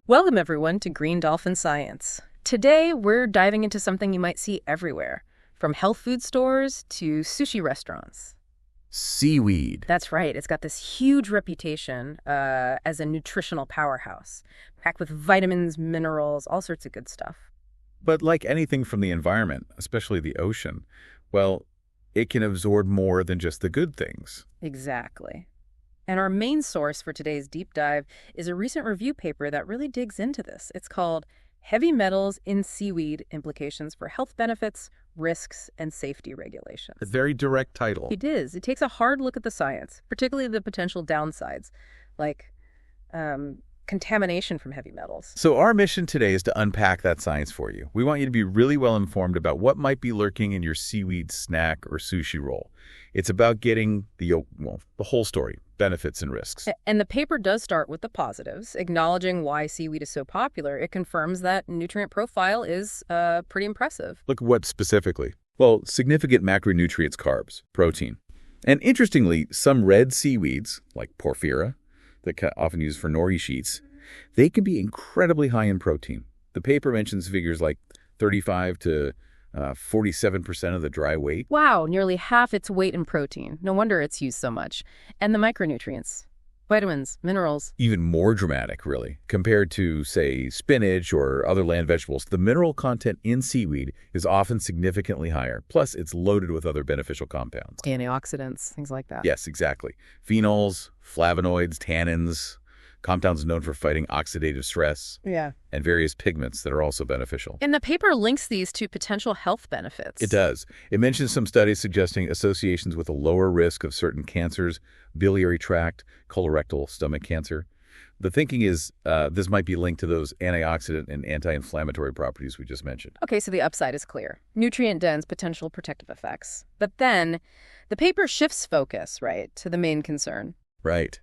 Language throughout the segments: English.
Welcome, everyone, to Green Dolphin Science. Today, we're diving into something you might see everywhere, from health food stores to sushi restaurants. Seaweed. That's right. It's got this huge reputation as a nutritional powerhouse, packed with vitamins, minerals, all sorts of good stuff. But like anything from the environment, especially the ocean, well, it can absorb more than just the good things. Exactly. And our main source for today's deep dive is a recent review paper that really digs into this. It's called Heavy Metals in Seaweed: Implications for Health Benefits, Risks, and Safety Regulations. A very direct title. It is. It takes a hard look at the science, particularly the potential downsides, like contamination from heavy metals. So our mission today is to unpack that science for you. We want you to be really well informed about what might be lurking in your seaweed snack or sushi roll. It's about getting the whole story, benefits and risks. And the paper does start with the positives, acknowledging why seaweed is so popular. It confirms that nutrient profile is pretty impressive. Look at what specifically. Well, significant macronutrients, carbs, protein. And interestingly, some red seaweeds, like Porphyra, that often used for nori sheets, they can be incredibly high in protein. The paper mentions figures like 35 to 47% of the dry weight. Wow, nearly half its weight in protein. No wonder it's used so much. And the micronutrients, vitamins, minerals. Even more dramatic, really. Compared to, say, spinach or other land vegetables, the mineral content in seaweed is often significantly higher. Plus, it's loaded with other beneficial compounds. Antioxidants, things like that. Yes, exactly. Phenols, flavonoids, tannins, compounds known for fighting oxidative stress, Yeah. and various pigments that are also beneficial. And the paper links these to potential health benefits. It does. It mentions some studies suggesting associations with a lower risk of certain cancers, biliary tract, colorectal, stomach cancer. The thinking is this might be linked to those antioxidant and anti-inflammatory properties we just mentioned. Okay, so the upside is clear. Nutrient-dense, potential protective effects. But then the paper shifts focus, right, to the main concern. Right.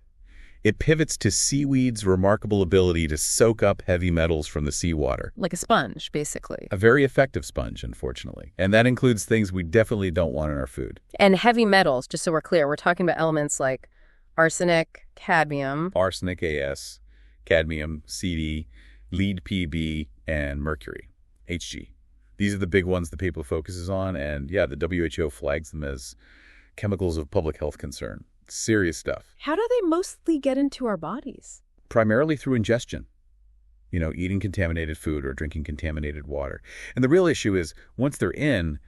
It pivots to seaweed's remarkable ability to soak up heavy metals from the seawater. Like a sponge, basically. A very effective sponge, unfortunately. And that includes things we definitely don't want in our food. And heavy metals, just so we're clear, we're talking about elements like arsenic, cadmium. Arsenic, As, cadmium, Cd, lead, Pb, and mercury, Hg. These are the big ones the paper focuses on, and yeah, the WHO flags them as chemicals of public health concern. Serious stuff. How do they mostly get into our bodies? Primarily through ingestion. Eating contaminated food or drinking contaminated water. And the real issue is, once they're in,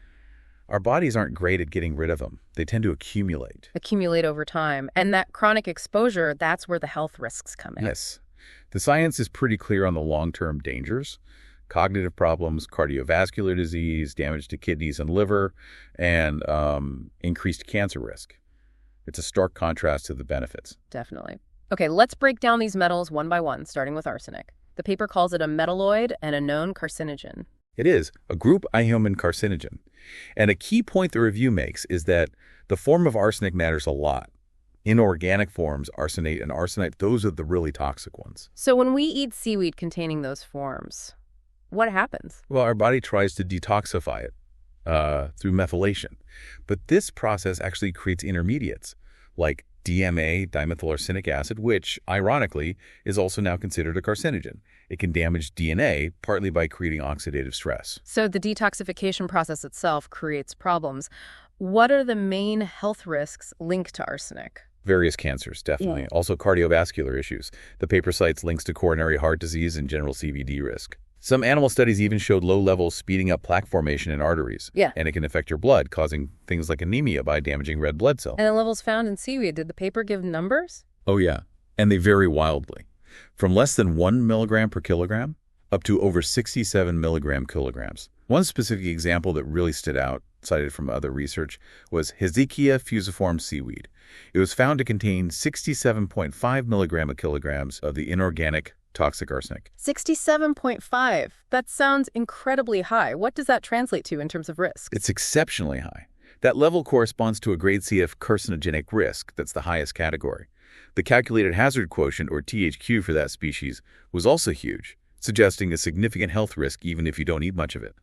our bodies aren't great at getting rid of them. They tend to accumulate. Accumulate over time. And that chronic exposure, that's where the health risks come in. Yes. The science is pretty clear on the long-term dangers. Cognitive problems, cardiovascular disease, damage to kidneys and liver, and increased cancer risk. It's a stark contrast to the benefits. Definitely. Okay, let's break down these metals one by one, starting with arsenic. The paper calls it a metalloid and a known carcinogen. It is a group Iomine carcinogen. And a key point the review makes is that the form of arsenic matters a lot. Inorganic forms, arsenate and arsenite, those are the really toxic ones. So when we eat seaweed containing those forms, what happens? Well, our body tries to detoxify it through methylation. But this process actually creates intermediates like DMA, dimethyl arsenic acid, which, ironically, is also now considered a carcinogen. It can damage DNA, partly by creating oxidative stress. So the detoxification process itself creates problems. What are the main health risks linked to arsenic? Various cancers, definitely. Yeah. Also cardiovascular issues. The paper cites links to coronary heart disease and general CVD risk. Some animal studies even showed low levels speeding up plaque formation in arteries. Yeah. And it can affect your blood, causing things like anemia by damaging red blood cells. And the levels found in seaweed, did the paper give numbers? Oh, yeah. And they vary wildly. From less than 1 milligram per kilogram up to over 67 milligram kilograms. One specific example that really stood out, cited from other research, was Hesychia fusiform seaweed. It was found to contain 67.5 milligram a kilograms of the inorganic toxic arsenic. 67.5. That sounds incredibly high. What does that translate to in terms of risk? It's exceptionally high. That level corresponds to a grade C of carcinogenic risk. That's the highest category. The calculated hazard quotient, or THQ, for that species was also huge, suggesting a significant health risk even if you don't eat much of it.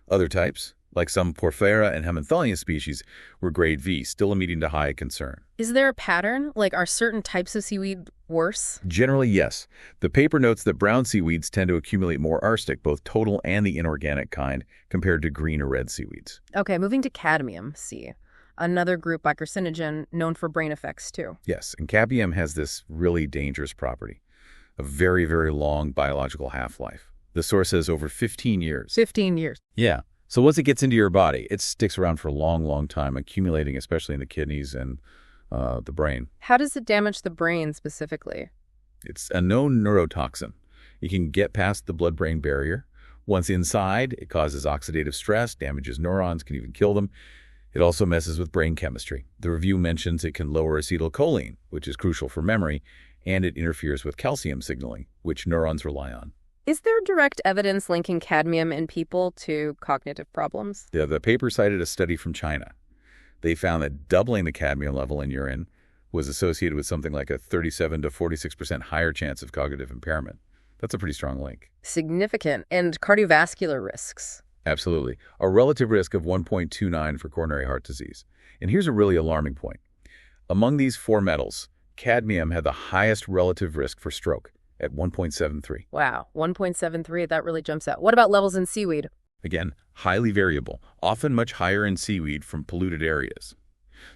Other types, like some Porphyra and Hemanthalia species, were grade V, still a medium to high concern. Is there a pattern? Like, are certain types of seaweed Worse? Generally, yes. The paper notes that brown seaweeds tend to accumulate more arsenic, both total and the inorganic kind, compared to green or red seaweeds. Okay, moving to cadmium, C. Another group by carcinogen known for brain effects, too. Yes, and cadmium has this really dangerous property, a very, very long biological half-life. The source says over 15 years. 15 years. Yeah. So once it gets into your body, it sticks around for a long, long time, accumulating especially in the kidneys and the brain. How does it damage the brain specifically? It's a known neurotoxin. It can get past the blood-brain barrier. Once inside, it causes oxidative stress, damages neurons, can even kill them. It also messes with brain chemistry. The review mentions it can lower acetylcholine, which is crucial for memory, and it interferes with calcium signaling, which neurons rely on. Is there direct evidence linking cadmium in people to cognitive problems? The paper cited a study from China. They found that doubling the cadmium level in urine was associated with something like a 37 to 46% higher chance of cognitive impairment. That's a pretty strong link. Significant. And cardiovascular risks? Absolutely. A relative risk of 1.29 for coronary heart disease. And here's a really alarming point. Among these four metals, cadmium had the highest relative risk for stroke at 1.73. Wow, 1.73, that really jumps out. What about levels in seaweed? Again, highly variable, often much higher in seaweed from polluted areas.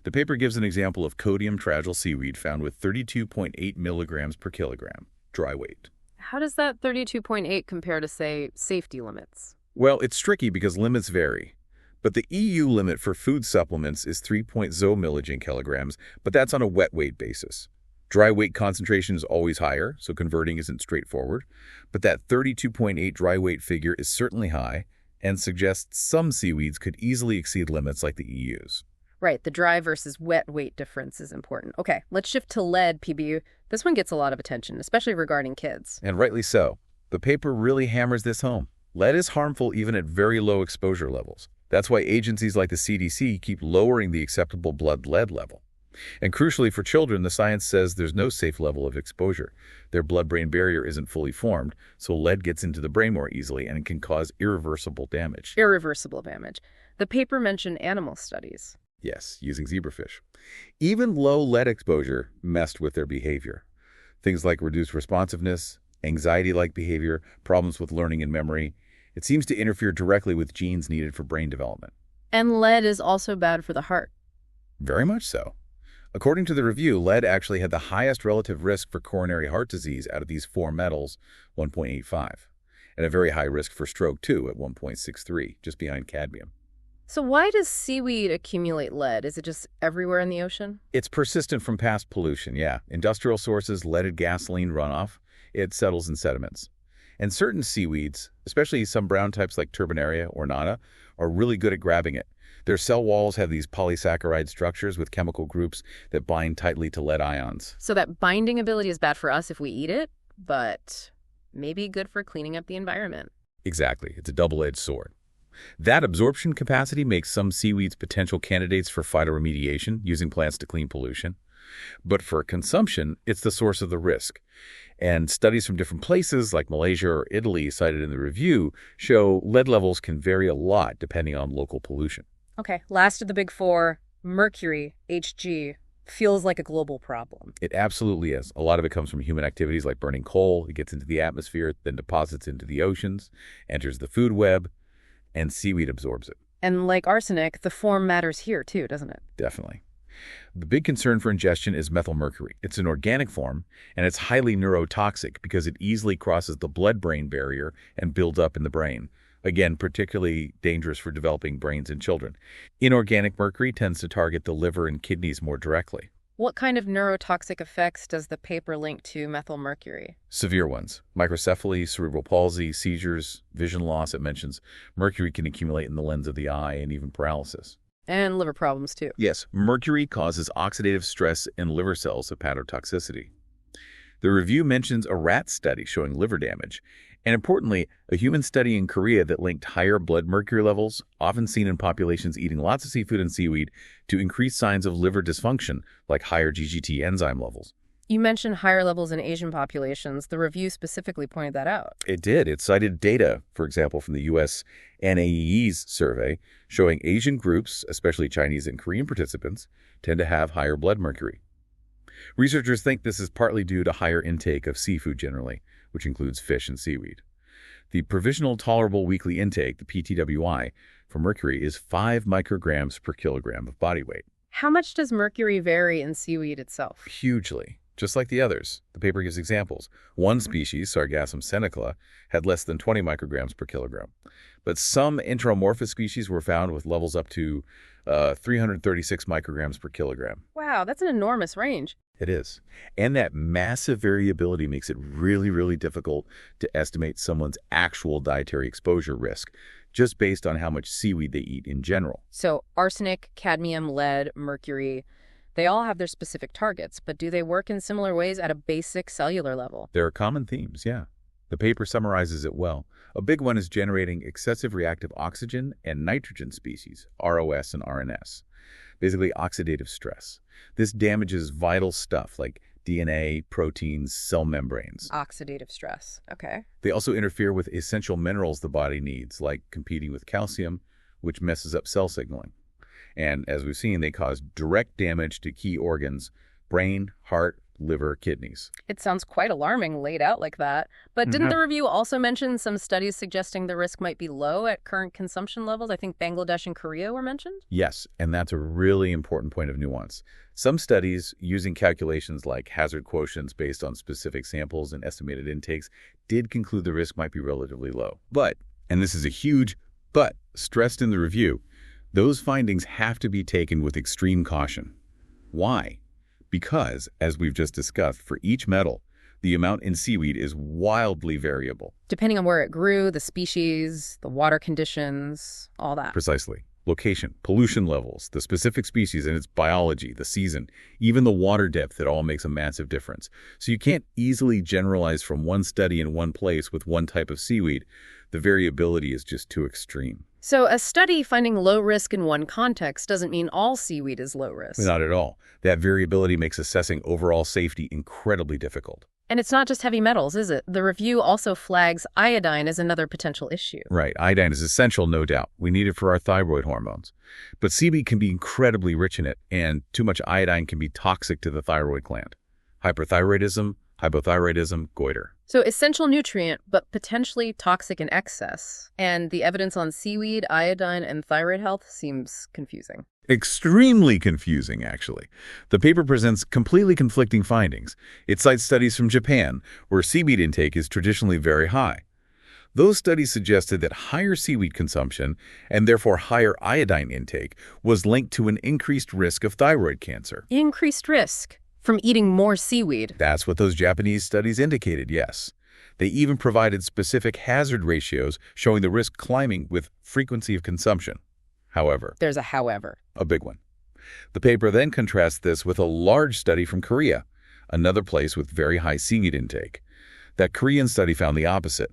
The paper gives an example of Codium tragile seaweed found with 32.8 milligrams per kilogram, dry weight. How does that 32.8 compare to, say, safety limits? Well, it's tricky because limits vary. But the EU limit for food supplements is 3.0 milligene kilograms, but that's on a wet weight basis. Dry weight concentration is always higher, so converting isn't straightforward. But that 32.8 dry weight figure is certainly high and suggests some seaweeds could easily exceed limits like the EU's. Right, the dry versus wet weight difference is important. Okay, let's shift to lead, PBU. This one gets a lot of attention, especially regarding kids. And rightly so. The paper really hammers this home. Lead is harmful even at very low exposure levels. That's why agencies like the CDC keep lowering the acceptable blood lead level. And crucially for children, the science says there's no safe level of exposure. Their blood-brain barrier isn't fully formed, so lead gets into the brain more easily and it can cause irreversible damage. Irreversible damage. The paper mentioned animal studies. Yes, using zebrafish. Even low lead exposure messed with their behavior. Things like reduced responsiveness, anxiety-like behavior, problems with learning and memory. It seems to interfere directly with genes needed for brain development. And lead is also bad for the heart. Very much so. According to the review, lead actually had the highest relative risk for coronary heart disease out of these four metals, 1.85, and a very high risk for stroke, too, at 1.63, just behind cadmium. So why does seaweed accumulate lead? Is it just everywhere in the ocean? It's persistent from past pollution, yeah. Industrial sources, leaded gasoline runoff, it settles in sediments. And certain seaweeds, especially some brown types like Turbinaria ornata, are really good at grabbing it. Their cell walls have these polysaccharide structures with chemical groups that bind tightly to lead ions. So that binding ability is bad for us if we eat it, but maybe good for cleaning up the environment. Exactly. It's a double-edged sword. That absorption capacity makes some seaweeds potential candidates for phytoremediation, using plants to clean pollution. But for consumption, it's the source of the risk. And studies from different places, like Malaysia or Italy cited in the review, show lead levels can vary a lot depending on local pollution. Okay, last of the big four, mercury, Hg, feels like a global problem. It absolutely is. A lot of it comes from human activities like burning coal. It gets into the atmosphere, then deposits into the oceans, enters the food web, and seaweed absorbs it. And like arsenic, the form matters here too, doesn't it? Definitely. The big concern for ingestion is methylmercury. It's an organic form, and it's highly neurotoxic because it easily crosses the blood-brain barrier and builds up in the brain. Again, particularly dangerous for developing brains in children. Inorganic mercury tends to target the liver and kidneys more directly. What kind of neurotoxic effects does the paper link to methylmercury? Severe ones. Microcephaly, cerebral palsy, seizures, vision loss. It mentions mercury can accumulate in the lens of the eye and even paralysis. And liver problems too. Yes, mercury causes oxidative stress in liver cells, hepatotoxicity. The review mentions a rat study showing liver damage, and importantly, a human study in Korea that linked higher blood mercury levels, often seen in populations eating lots of seafood and seaweed, to increased signs of liver dysfunction, like higher GGT enzyme levels. You mentioned higher levels in Asian populations. The review specifically pointed that out. It did. It cited data, for example, from the U.S. NAE's survey, showing Asian groups, especially Chinese and Korean participants, tend to have higher blood mercury. Researchers think this is partly due to higher intake of seafood generally, which includes fish and seaweed. The provisional tolerable weekly intake, the PTWI, for mercury is 5 micrograms per kilogram of body weight. How much does mercury vary in seaweed itself? Hugely. Just like the others. The paper gives examples. One species, Sargassum seneca, had less than 20 micrograms per kilogram. But some enteromorphous species were found with levels up to 336 micrograms per kilogram. Wow, that's an enormous range. It is. And that massive variability makes it really, really difficult to estimate someone's actual dietary exposure risk, just based on how much seaweed they eat in general. So arsenic, cadmium, lead, mercury, they all have their specific targets, but do they work in similar ways at a basic cellular level? There are common themes, yeah. The paper summarizes it well. A big one is generating excessive reactive oxygen and nitrogen species, ROS and RNS. Basically, oxidative stress. This damages vital stuff like DNA, proteins, cell membranes. Oxidative stress. Okay. They also interfere with essential minerals the body needs, like competing with calcium, which messes up cell signaling. And as we've seen, they cause direct damage to key organs, brain, heart, liver, kidneys. It sounds quite alarming laid out like that. But didn't the review also mention some studies suggesting the risk might be low at current consumption levels? I think Bangladesh and Korea were mentioned. Yes, and that's a really important point of nuance. Some studies, using calculations like hazard quotients based on specific samples and estimated intakes, did conclude the risk might be relatively low. But, and this is a huge but stressed in the review, those findings have to be taken with extreme caution. Why? Because, as we've just discussed, for each metal, the amount in seaweed is wildly variable. Depending on where it grew, the species, the water conditions, all that. Precisely. Location, pollution levels, the specific species and its biology, the season, even the water depth, it all makes a massive difference. So you can't easily generalize from one study in one place with one type of seaweed. The variability is just too extreme. So a study finding low risk in one context doesn't mean all seaweed is low risk. Not at all. That variability makes assessing overall safety incredibly difficult. And it's not just heavy metals, is it? The review also flags iodine as another potential issue. Right. Iodine is essential, no doubt. We need it for our thyroid hormones. But seaweed can be incredibly rich in it, and too much iodine can be toxic to the thyroid gland. Hyperthyroidism, hypothyroidism, goiter. So essential nutrient, but potentially toxic in excess. And the evidence on seaweed, iodine, and thyroid health seems confusing. Extremely confusing, actually. The paper presents completely conflicting findings. It cites studies from Japan, where seaweed intake is traditionally very high. Those studies suggested that higher seaweed consumption, and therefore higher iodine intake, was linked to an increased risk of thyroid cancer. Increased risk from eating more seaweed. That's what those Japanese studies indicated, yes. They even provided specific hazard ratios showing the risk climbing with frequency of consumption. However. There's a however. A big one. The paper then contrasts this with a large study from Korea, another place with very high seaweed intake. That Korean study found the opposite.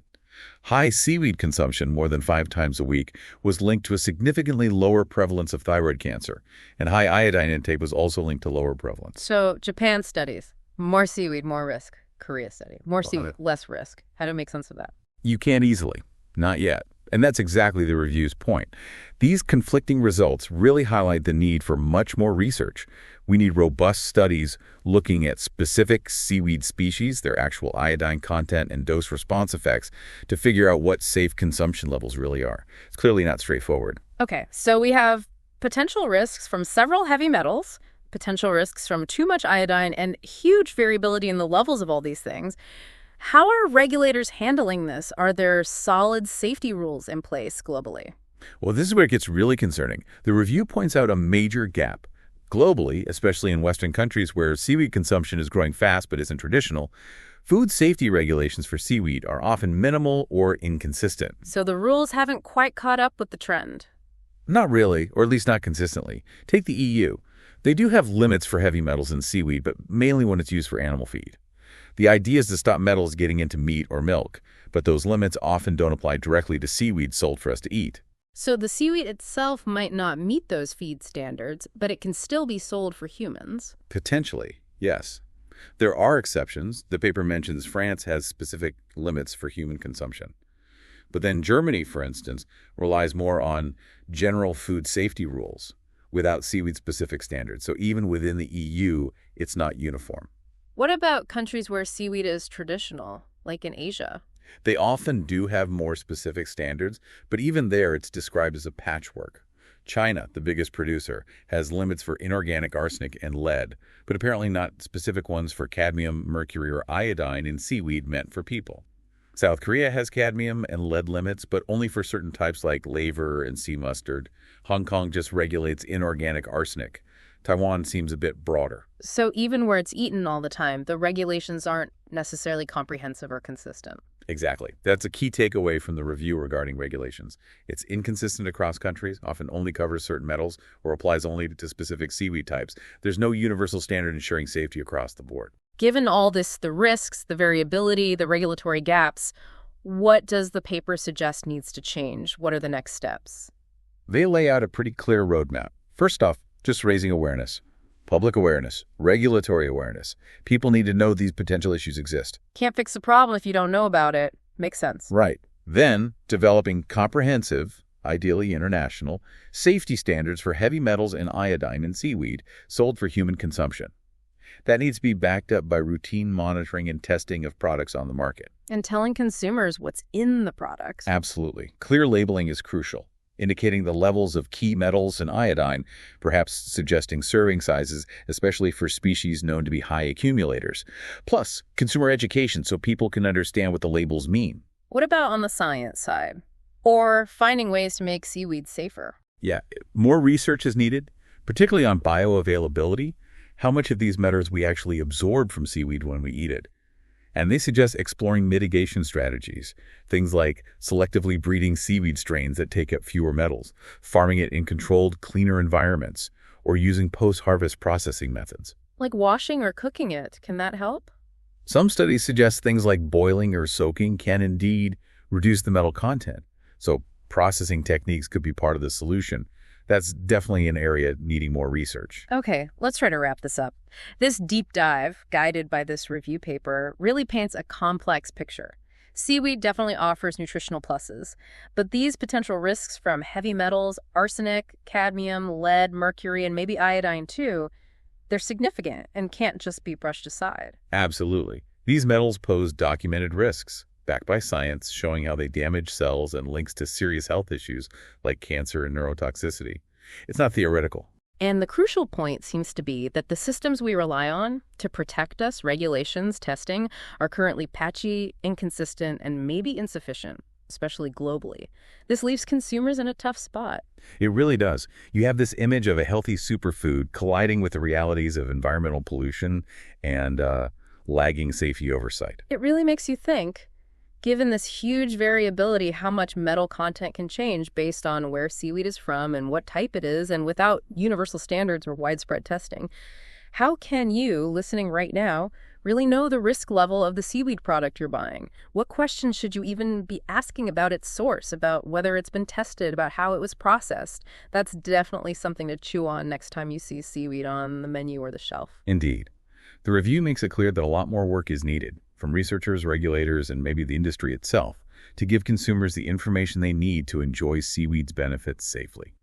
High seaweed consumption, more than 5 times a week, was linked to a significantly lower prevalence of thyroid cancer, and high iodine intake was also linked to lower prevalence. So Japan studies, more seaweed, more risk. Korea study, more seaweed, less risk. How do I make sense of that? You can't easily. Not yet. And that's exactly the review's point. These conflicting results really highlight the need for much more research. We need robust studies looking at specific seaweed species, their actual iodine content and dose-response effects to figure out what safe consumption levels really are. It's clearly not straightforward. Okay, so we have potential risks from several heavy metals, potential risks from too much iodine, and huge variability in the levels of all these things. How are regulators handling this? Are there solid safety rules in place globally? Well, this is where it gets really concerning. The review points out a major gap. Globally, especially in Western countries where seaweed consumption is growing fast but isn't traditional, food safety regulations for seaweed are often minimal or inconsistent. So the rules haven't quite caught up with the trend? Not really, or at least not consistently. Take the EU. They do have limits for heavy metals in seaweed, but mainly when it's used for animal feed. The idea is to stop metals getting into meat or milk, but those limits often don't apply directly to seaweed sold for us to eat. So the seaweed itself might not meet those feed standards, but it can still be sold for humans? Potentially, yes. There are exceptions. The paper mentions France has specific limits for human consumption. But then Germany, for instance, relies more on general food safety rules, without seaweed-specific standards. So even within the EU, it's not uniform. What about countries where seaweed is traditional, like in Asia? They often do have more specific standards, but even there it's described as a patchwork. China, the biggest producer, has limits for inorganic arsenic and lead, but apparently not specific ones for cadmium, mercury, or iodine in seaweed meant for people. South Korea has cadmium and lead limits, but only for certain types like laver and sea mustard. Hong Kong just regulates inorganic arsenic. Taiwan seems a bit broader. So even where it's eaten all the time, the regulations aren't necessarily comprehensive or consistent. Exactly. That's a key takeaway from the review regarding regulations. It's inconsistent across countries, often only covers certain metals, or applies only to specific seaweed types. There's no universal standard ensuring safety across the board. Given all this, the risks, the variability, the regulatory gaps, what does the paper suggest needs to change? What are the next steps? They lay out a pretty clear roadmap. First off, just raising awareness. Public awareness, regulatory awareness. People need to know these potential issues exist. Can't fix a problem if you don't know about it. Makes sense. Right. Then, developing comprehensive, ideally international, safety standards for heavy metals and iodine in seaweed sold for human consumption. That needs to be backed up by routine monitoring and testing of products on the market. And telling consumers what's in the products. Absolutely. Clear labeling is crucial, indicating the levels of key metals and iodine, perhaps suggesting serving sizes, especially for species known to be high accumulators. Plus, consumer education so people can understand what the labels mean. What about on the science side? Or finding ways to make seaweed safer? Yeah, more research is needed, particularly on bioavailability, how much of these metals we actually absorb from seaweed when we eat it. And they suggest exploring mitigation strategies, things like selectively breeding seaweed strains that take up fewer metals, farming it in controlled, cleaner environments, or using post-harvest processing methods. Like washing or cooking it, can that help? Some studies suggest things like boiling or soaking can indeed reduce the metal content, so processing techniques could be part of the solution. That's definitely an area needing more research. Okay, let's try to wrap this up. This deep dive, guided by this review paper, really paints a complex picture. Seaweed definitely offers nutritional pluses, but these potential risks from heavy metals, arsenic, cadmium, lead, mercury, and maybe iodine too, they're significant and can't just be brushed aside. Absolutely. These metals pose documented risks, backed by science, showing how they damage cells and links to serious health issues like cancer and neurotoxicity. It's not theoretical. And the crucial point seems to be that the systems we rely on to protect us, regulations, testing, are currently patchy, inconsistent, and maybe insufficient, especially globally. This leaves consumers in a tough spot. It really does. You have this image of a healthy superfood colliding with the realities of environmental pollution and lagging safety oversight. It really makes you think, given this huge variability, how much metal content can change based on where seaweed is from and what type it is, and without universal standards or widespread testing. How can you, listening right now, really know the risk level of the seaweed product you're buying? What questions should you even be asking about its source, about whether it's been tested, about how it was processed? That's definitely something to chew on next time you see seaweed on the menu or the shelf. Indeed. The review makes it clear that a lot more work is needed, from researchers, regulators, and maybe the industry itself, to give consumers the information they need to enjoy seaweed's benefits safely.